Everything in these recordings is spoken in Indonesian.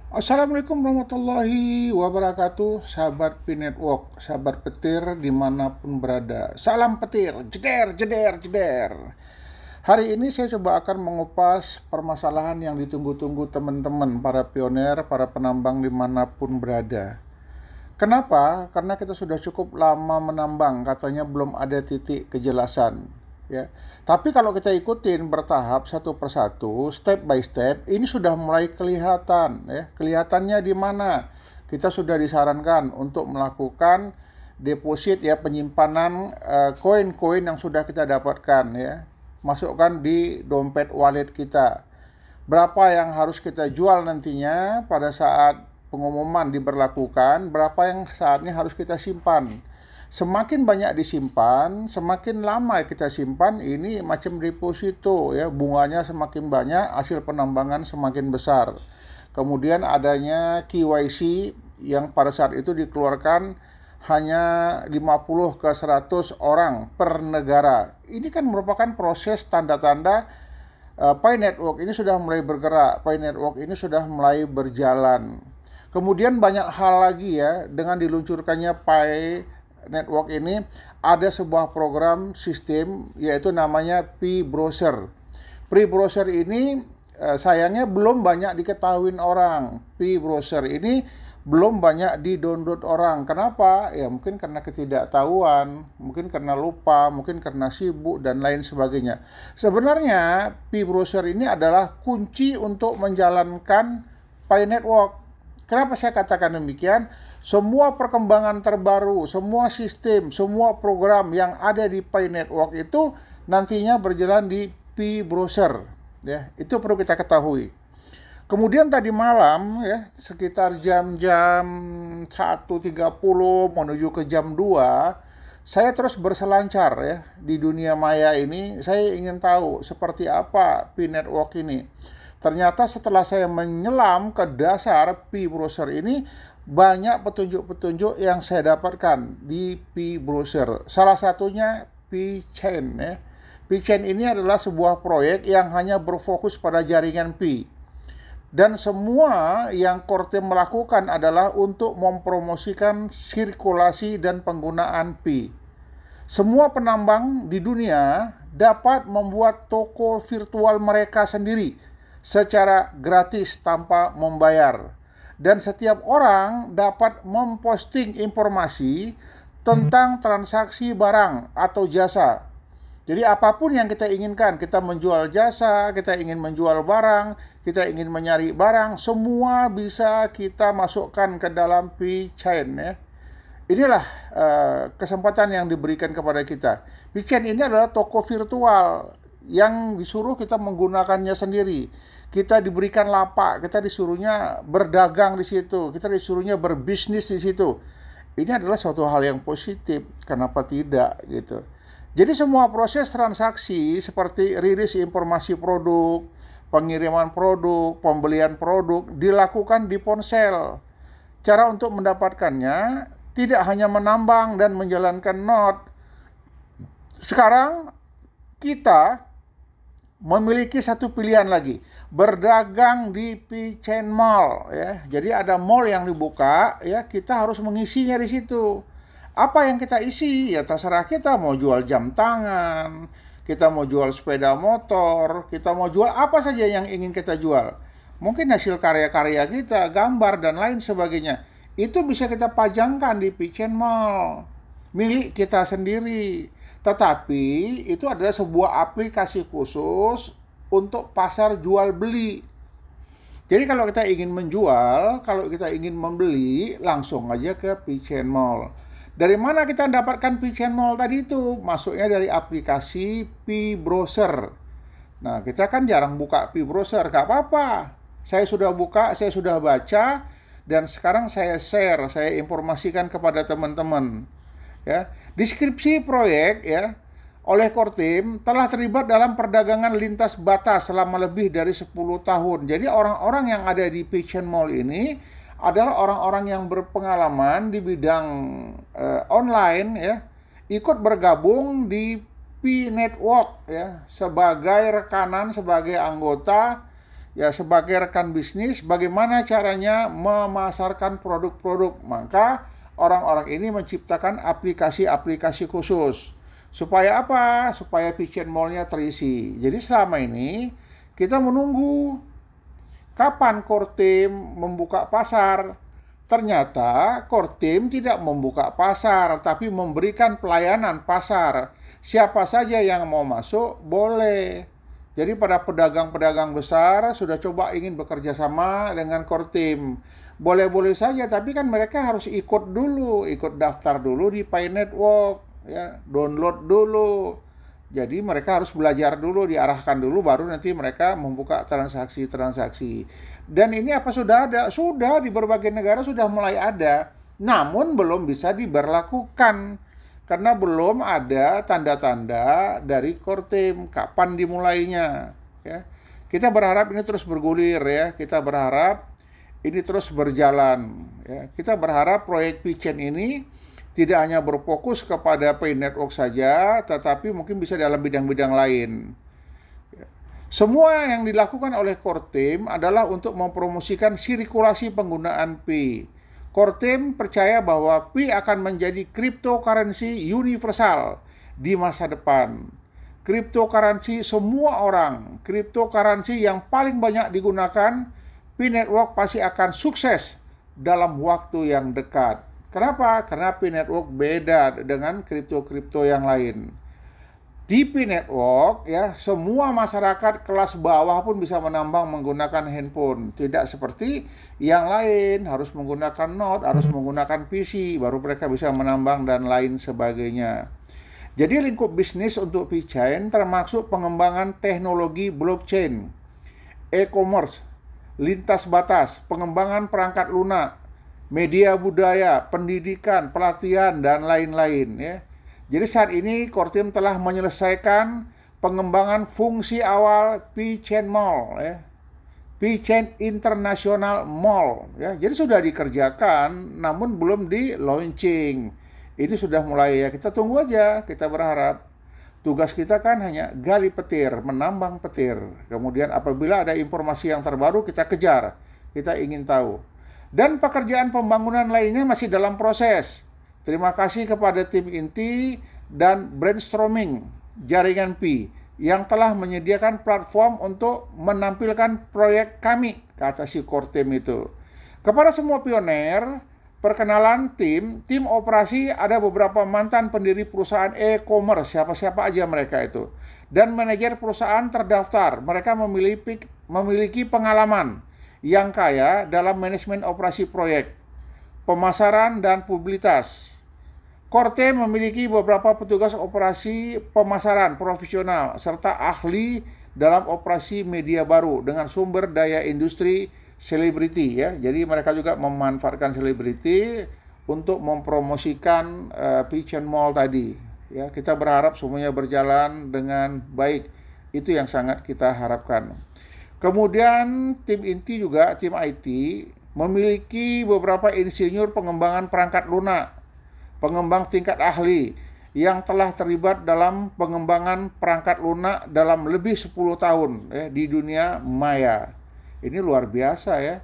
Assalamualaikum warahmatullahi wabarakatuh, sahabat P Network, sahabat petir dimanapun berada. Salam petir, jeder, jeder, jeder. Hari ini saya coba akan mengupas permasalahan yang ditunggu-tunggu teman-teman, para pioner, para penambang dimanapun berada. Kenapa? Karena kita sudah cukup lama menambang, katanya belum ada titik kejelasan. Ya, tapi kalau kita ikutin bertahap satu persatu, step by step, ini sudah mulai kelihatan. Ya, kelihatannya di mana? Kita sudah disarankan untuk melakukan deposit, ya, penyimpanan koin-koin yang sudah kita dapatkan, ya, masukkan di dompet wallet kita. Berapa yang harus kita jual nantinya pada saat pengumuman diberlakukan, berapa yang saatnya harus kita simpan. Semakin banyak disimpan, semakin lama kita simpan, ini macam deposito, ya, bunganya semakin banyak, hasil penambangan semakin besar. Kemudian adanya KYC yang pada saat itu dikeluarkan hanya 50 ke 100 orang per negara. Ini kan merupakan proses tanda-tanda Pi Network ini sudah mulai bergerak, Pi Network ini sudah mulai berjalan. Kemudian banyak hal lagi, ya, dengan diluncurkannya Pi Network ini ada sebuah program sistem yaitu namanya Pi Browser. Pi Browser ini sayangnya belum banyak diketahui orang. Pi Browser ini belum banyak di-download orang. Kenapa? Ya mungkin karena ketidaktahuan, mungkin karena lupa, mungkin karena sibuk, dan lain sebagainya. Sebenarnya, Pi Browser ini adalah kunci untuk menjalankan Pi Network. Kenapa saya katakan demikian? Semua perkembangan terbaru, semua sistem, semua program yang ada di Pi Network itu nantinya berjalan di Pi Browser. Ya, itu perlu kita ketahui. Kemudian tadi malam, ya, sekitar jam-jam 1.30 menuju ke jam 2, saya terus berselancar, ya, di dunia maya ini. Saya ingin tahu seperti apa Pi Network ini. Ternyata setelah saya menyelam ke dasar Pi Browser ini, banyak petunjuk-petunjuk yang saya dapatkan di Pi Browser. Salah satunya Pi Chain, ya. Pi Chain ini adalah sebuah proyek yang hanya berfokus pada jaringan Pi. Dan semua yang Kortem melakukan adalah untuk mempromosikan sirkulasi dan penggunaan Pi. Semua penambang di dunia dapat membuat toko virtual mereka sendiri secara gratis tanpa membayar. Dan setiap orang dapat memposting informasi tentang transaksi barang atau jasa. Jadi apapun yang kita inginkan, kita menjual jasa, kita ingin menjual barang, kita ingin mencari barang, semua bisa kita masukkan ke dalam P-Chain, ya. Inilah kesempatan yang diberikan kepada kita. P-Chain ini adalah toko virtual yang disuruh kita menggunakannya sendiri. Kita diberikan lapak, kita disuruhnya berdagang di situ, kita disuruhnya berbisnis di situ. Ini adalah suatu hal yang positif, kenapa tidak, gitu. Jadi semua proses transaksi seperti rilis informasi produk, pengiriman produk, pembelian produk dilakukan di ponsel. Cara untuk mendapatkannya tidak hanya menambang dan menjalankan node. Sekarang kita memiliki satu pilihan lagi, berdagang di P-Chain Mall, ya. Jadi ada mall yang dibuka, ya, kita harus mengisinya di situ. Apa yang kita isi? Ya terserah kita mau jual jam tangan, kita mau jual sepeda motor, kita mau jual apa saja yang ingin kita jual. Mungkin hasil karya-karya kita, gambar dan lain sebagainya. Itu bisa kita pajangkan di P-Chain Mall, milik kita sendiri. Tetapi itu adalah sebuah aplikasi khusus untuk pasar jual beli. Jadi kalau kita ingin menjual, kalau kita ingin membeli, langsung aja ke P-Chain Mall. Dari mana kita dapatkan P-Chain Mall tadi itu? Masuknya dari aplikasi Pi Browser. Nah, kita kan jarang buka Pi Browser, gak apa-apa. Saya sudah buka, saya sudah baca, dan sekarang saya share, saya informasikan kepada teman-teman. Ya, deskripsi proyek, ya, oleh Kortim telah terlibat dalam perdagangan lintas batas selama lebih dari 10 tahun. Jadi orang-orang yang ada di P-Chain Mall ini adalah orang-orang yang berpengalaman di bidang online, ya, ikut bergabung di Pi Network, ya, sebagai rekanan, sebagai anggota ya sebagai rekan bisnis, bagaimana caranya memasarkan produk-produk. Maka orang-orang ini menciptakan aplikasi-aplikasi khusus. Supaya apa? Supaya pitch mall-nya terisi. Jadi selama ini kita menunggu kapan core team membuka pasar. Ternyata core team tidak membuka pasar, tapi memberikan pelayanan pasar. Siapa saja yang mau masuk, boleh. Jadi pada pedagang-pedagang besar sudah coba ingin bekerja sama dengan core team. Boleh-boleh saja, tapi kan mereka harus ikut dulu, ikut daftar dulu di Pi Network, ya, download dulu. Jadi mereka harus belajar dulu, diarahkan dulu, baru nanti mereka membuka transaksi-transaksi. Dan ini apa sudah ada? Sudah, di berbagai negara sudah mulai ada. Namun belum bisa diberlakukan. Karena belum ada tanda-tanda dari core team, kapan dimulainya. Ya. Kita berharap ini terus bergulir ya. Kita berharap ini terus berjalan. Ya. Kita berharap proyek Pichen ini tidak hanya berfokus kepada Pi Network saja, tetapi mungkin bisa dalam bidang-bidang lain. Semua yang dilakukan oleh core team adalah untuk mempromosikan sirkulasi penggunaan Pi. Core team percaya bahwa Pi akan menjadi cryptocurrency universal di masa depan. Cryptocurrency semua orang, cryptocurrency yang paling banyak digunakan, Pi Network pasti akan sukses dalam waktu yang dekat. Kenapa? Karena Pi Network beda dengan kripto-kripto yang lain. Di Pi Network, ya, semua masyarakat kelas bawah pun bisa menambang menggunakan handphone. Tidak seperti yang lain, harus menggunakan node, harus menggunakan PC, baru mereka bisa menambang dan lain sebagainya. Jadi lingkup bisnis untuk Pichen termasuk pengembangan teknologi blockchain, e-commerce, lintas batas, pengembangan perangkat lunak, media budaya, pendidikan, pelatihan, dan lain-lain. Ya. Jadi saat ini core team telah menyelesaikan pengembangan fungsi awal Pichen Mall, ya. Pichen International Mall. Ya. Jadi sudah dikerjakan, namun belum di launching. Ini sudah mulai ya. Kita tunggu aja. Kita berharap. Tugas kita kan hanya gali petir, menambang petir. Kemudian apabila ada informasi yang terbaru kita kejar. Kita ingin tahu. Dan pekerjaan pembangunan lainnya masih dalam proses. Terima kasih kepada tim inti dan brainstorming jaringan Pi yang telah menyediakan platform untuk menampilkan proyek kami, kata si core team itu. Kepada semua pioner, perkenalan tim operasi ada beberapa mantan pendiri perusahaan e-commerce, siapa-siapa aja mereka itu. Dan manajer perusahaan terdaftar, mereka memiliki pengalaman yang kaya dalam manajemen operasi proyek, pemasaran, dan publisitas. Core team memiliki beberapa petugas operasi pemasaran profesional serta ahli dalam operasi media baru dengan sumber daya industri selebriti ya. Jadi mereka juga memanfaatkan selebriti untuk mempromosikan Pichen Mall tadi. Ya, kita berharap semuanya berjalan dengan baik. Itu yang sangat kita harapkan. Kemudian tim inti juga, tim IT, memiliki beberapa insinyur pengembangan perangkat lunak, pengembang tingkat ahli yang telah terlibat dalam pengembangan perangkat lunak dalam lebih 10 tahun di dunia maya. Ini luar biasa ya.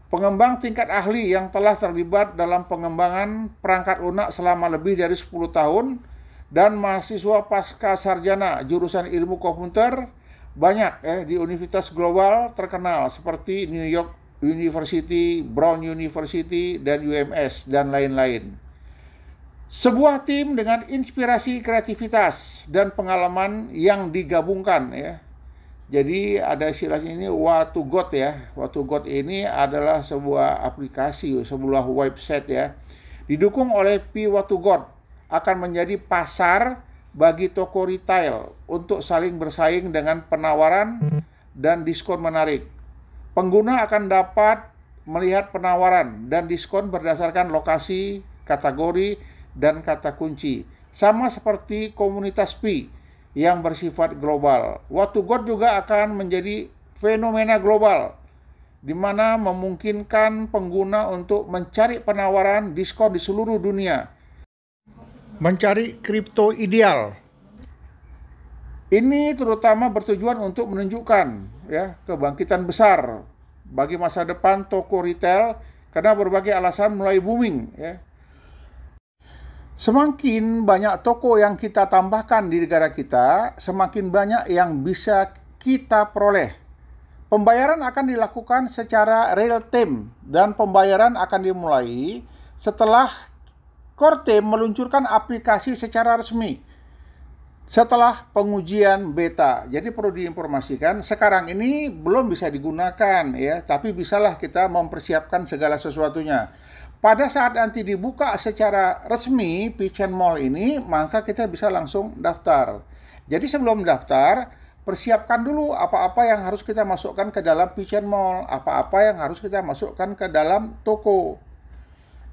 Pengembang tingkat ahli yang telah terlibat dalam pengembangan perangkat lunak selama lebih dari 10 tahun dan mahasiswa pasca sarjana jurusan ilmu komputer banyak di universitas global terkenal seperti New York University, Brown University, dan UMS, dan lain-lain. Sebuah tim dengan inspirasi, kreativitas, dan pengalaman yang digabungkan ya. Jadi ada istilahnya ini What to God ya. What to God ini adalah sebuah aplikasi, sebuah website ya. Didukung oleh Pi What to God akan menjadi pasar bagi toko retail untuk saling bersaing dengan penawaran dan diskon menarik. Pengguna akan dapat melihat penawaran dan diskon berdasarkan lokasi, kategori, dan kata kunci. Sama seperti komunitas Pi yang bersifat global. What to God juga akan menjadi fenomena global, di mana memungkinkan pengguna untuk mencari penawaran diskon di seluruh dunia. Mencari kripto ideal. Ini terutama bertujuan untuk menunjukkan ya kebangkitan besar bagi masa depan toko retail karena berbagai alasan mulai booming ya. Semakin banyak toko yang kita tambahkan di negara kita, semakin banyak yang bisa kita peroleh. Pembayaran akan dilakukan secara real time dan pembayaran akan dimulai setelah Kortem meluncurkan aplikasi secara resmi setelah pengujian beta. Jadi perlu diinformasikan, sekarang ini belum bisa digunakan ya, tapi bisalah kita mempersiapkan segala sesuatunya. Pada saat nanti dibuka secara resmi P-Chain Mall ini, maka kita bisa langsung daftar. Jadi sebelum daftar, persiapkan dulu apa-apa yang harus kita masukkan ke dalam P-Chain Mall, apa-apa yang harus kita masukkan ke dalam toko.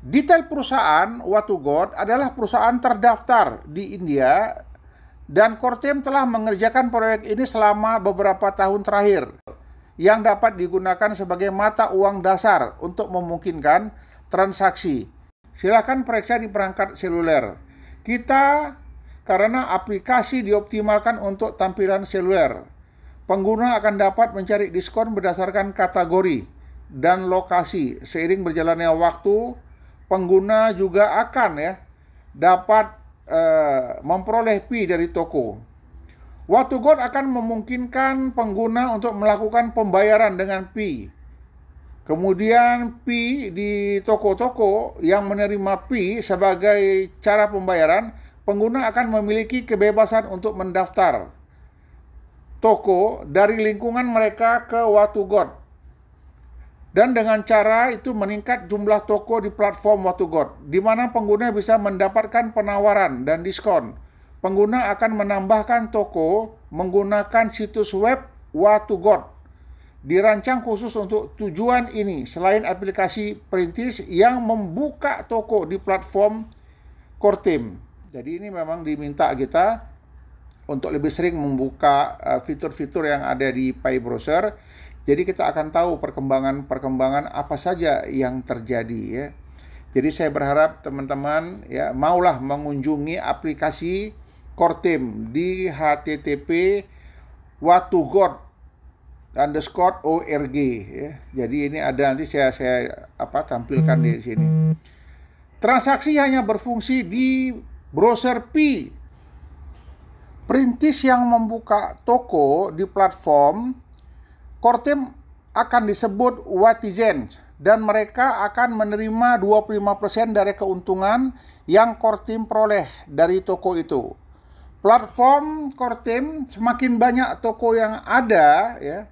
Detail perusahaan Watu.God adalah perusahaan terdaftar di India dan Kortem telah mengerjakan proyek ini selama beberapa tahun terakhir yang dapat digunakan sebagai mata uang dasar untuk memungkinkan transaksi. Silakan periksa di perangkat seluler. Karena aplikasi dioptimalkan untuk tampilan seluler, pengguna akan dapat mencari diskon berdasarkan kategori dan lokasi. Seiring berjalannya waktu, pengguna juga akan dapat memperoleh fee dari toko. Watu.God akan memungkinkan pengguna untuk melakukan pembayaran dengan fee. Kemudian fee di toko-toko yang menerima fee sebagai cara pembayaran, pengguna akan memiliki kebebasan untuk mendaftar toko dari lingkungan mereka ke Watu.God. Dan dengan cara itu meningkat jumlah toko di platform Watu.God, di mana pengguna bisa mendapatkan penawaran dan diskon. Pengguna akan menambahkan toko menggunakan situs web Watu.God. Dirancang khusus untuk tujuan ini, selain aplikasi perintis yang membuka toko di platform Kortem. Jadi ini memang diminta kita untuk lebih sering membuka fitur-fitur yang ada di Pi Browser. Jadi kita akan tahu perkembangan apa saja yang terjadi ya. Jadi saya berharap teman-teman ya maulah mengunjungi aplikasi Kortem di http watu.god_org ya. Jadi ini ada, nanti saya tampilkan di sini. Transaksi hanya berfungsi di browser Pi. Perintis yang membuka toko di platform Kortem akan disebut Watizen dan mereka akan menerima 25% dari keuntungan yang Kortem peroleh dari toko itu. Platform Kortem semakin banyak toko yang ada ya.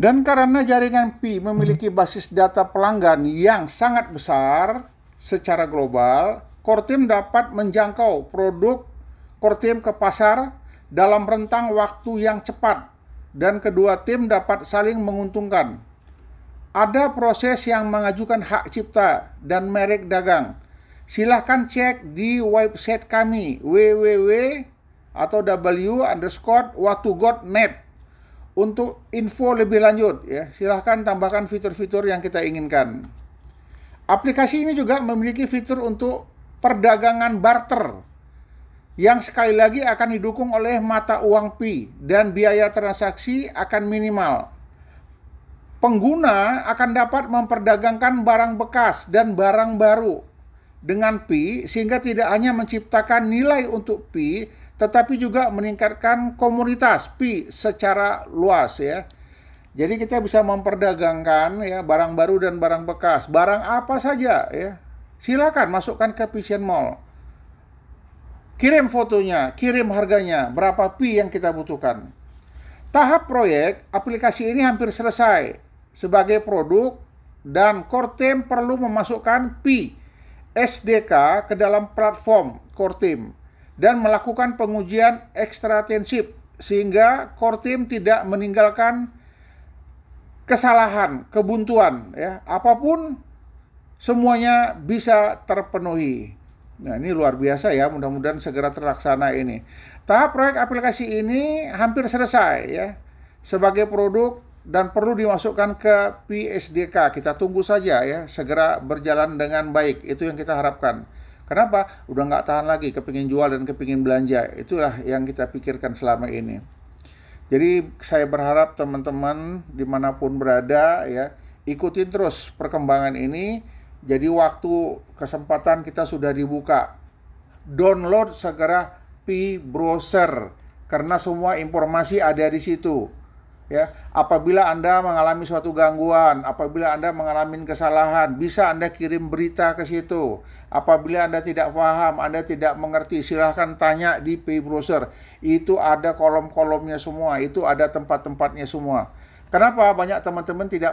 Dan karena jaringan Pi memiliki basis data pelanggan yang sangat besar secara global, Kortem dapat menjangkau produk Kortem ke pasar dalam rentang waktu yang cepat. Dan kedua tim dapat saling menguntungkan. Ada proses yang mengajukan hak cipta dan merek dagang. Silahkan cek di website kami www.w_watu.god.net untuk info lebih lanjut ya. Silahkan tambahkan fitur-fitur yang kita inginkan. Aplikasi ini juga memiliki fitur untuk perdagangan barter yang sekali lagi akan didukung oleh mata uang Pi dan biaya transaksi akan minimal. Pengguna akan dapat memperdagangkan barang bekas dan barang baru dengan Pi sehingga tidak hanya menciptakan nilai untuk Pi tetapi juga meningkatkan komunitas Pi secara luas ya. Jadi kita bisa memperdagangkan ya barang baru dan barang bekas, barang apa saja ya. Silakan masukkan ke P-Chain Mall. Kirim fotonya, kirim harganya, berapa Pi yang kita butuhkan. Tahap proyek aplikasi ini hampir selesai sebagai produk dan Kortem perlu memasukkan Pi SDK ke dalam platform Kortem dan melakukan pengujian ekstensif sehingga Kortem tidak meninggalkan kesalahan, kebuntuan ya. Apapun semuanya bisa terpenuhi. Nah ini luar biasa ya, mudah-mudahan segera terlaksana ini. Tahap proyek aplikasi ini hampir selesai ya sebagai produk dan perlu dimasukkan ke PSDK. Kita tunggu saja ya, segera berjalan dengan baik, itu yang kita harapkan. Kenapa? Udah nggak tahan lagi, kepingin jual dan kepingin belanja. Itulah yang kita pikirkan selama ini. Jadi saya berharap teman-teman dimanapun berada ya, ikutin terus perkembangan ini. Jadi waktu kesempatan kita sudah dibuka, download segera P-Browser karena semua informasi ada di situ. Ya, apabila Anda mengalami suatu gangguan, apabila Anda mengalami kesalahan, bisa Anda kirim berita ke situ. Apabila Anda tidak paham, Anda tidak mengerti, silahkan tanya di P-Browser. Itu ada kolom-kolomnya semua, itu ada tempat-tempatnya semua. Kenapa banyak teman-teman tidak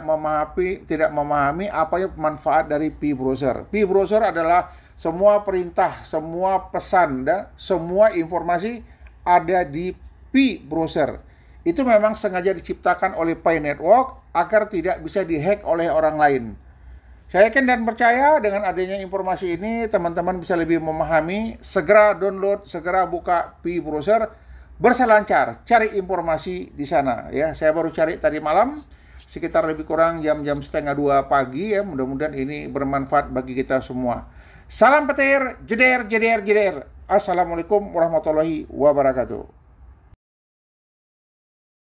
memahami apa manfaat dari P-Browser? P-Browser adalah semua perintah, semua pesan, dan semua informasi ada di P-Browser. Itu memang sengaja diciptakan oleh Pi Network agar tidak bisa dihack oleh orang lain. Saya yakin dan percaya dengan adanya informasi ini, teman-teman bisa lebih memahami. Segera download, segera buka P-Browser, berselancar, cari informasi di sana. Ya, saya baru cari tadi malam, sekitar lebih kurang jam-jam 1:30 pagi ya. Mudah-mudahan ini bermanfaat bagi kita semua. Salam petir, jeder, jeder, jeder. Assalamualaikum warahmatullahi wabarakatuh.